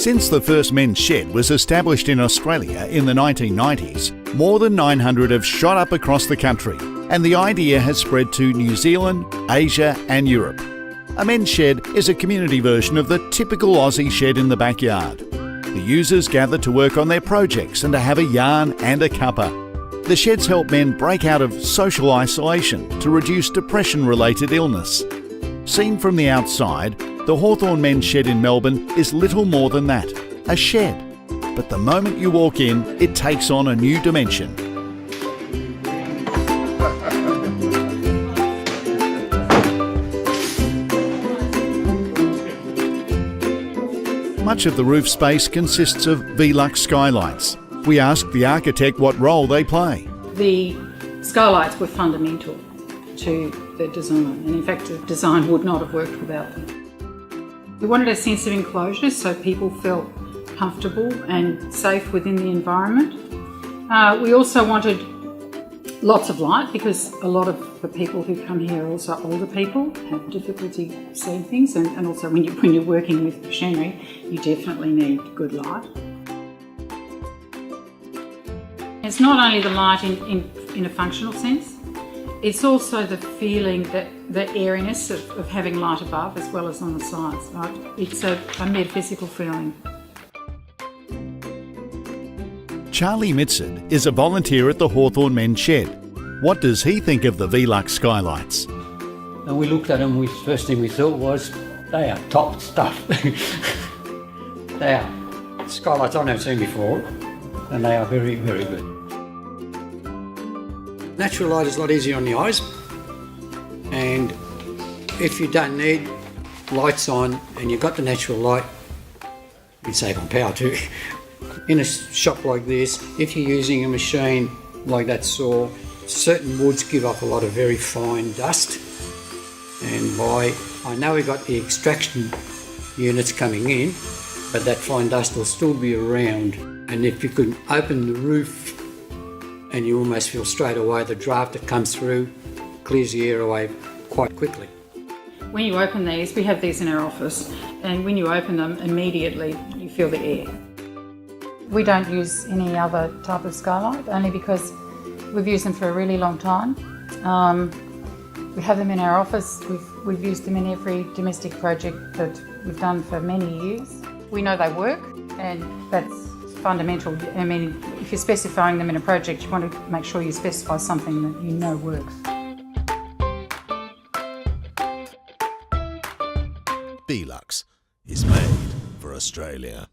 Since the first men's shed was established in Australia in the 1990s, more than 900 have shot up across the country, and the idea has spread to New Zealand, Asia and Europe. A men's shed is a community version of the typical Aussie shed in the backyard. The users gather to work on their projects and to have a yarn and a cuppa. The sheds help men break out of social isolation to reduce depression-related illness. Seen from the outside, the Hawthorne Mens Shed in Melbourne is little more than that, a shed. But the moment you walk in, it takes on a new dimension. Much of the roof space consists of Velux Skylights. We asked the architect what role they play. The skylights were fundamental to the design, and in fact the design would not have worked without them. We wanted a sense of enclosure so people felt comfortable and safe within the environment. We also wanted lots of light because a lot of the people who come here are also older people, have difficulty seeing things, and also when you're working with machinery, you definitely need good light. It's not only the light in a functional sense, it's also the feeling that the airiness of having light above as well as on the sides. Right? It's a metaphysical feeling. Charlie Mitson is a volunteer at the Hawthorne Mens Shed. What does he think of the Velux Skylights? And we looked at them, first thing we thought was, they are top stuff. They are skylights I've never seen before, and they are very, very good. Natural light is a lot easier on the eyes, and if you don't need lights on and you've got the natural light, you save on power too. In a shop like this, if you're using a machine like that saw, certain woods give off a lot of very fine dust, and I know we've got the extraction units coming in, but that fine dust will still be around, and if you could open the roof and you almost feel straight away the draft that comes through clears the air away quite quickly. When you open these, we have these in our office, and when you open them, immediately you feel the air. We don't use any other type of skylight, only because we've used them for a really long time. We have them in our office, we've used them in every domestic project that we've done for many years. We know they work, and that's fundamental. I mean, if you're specifying them in a project, you want to make sure you specify something that you know works. Velux is made for Australia.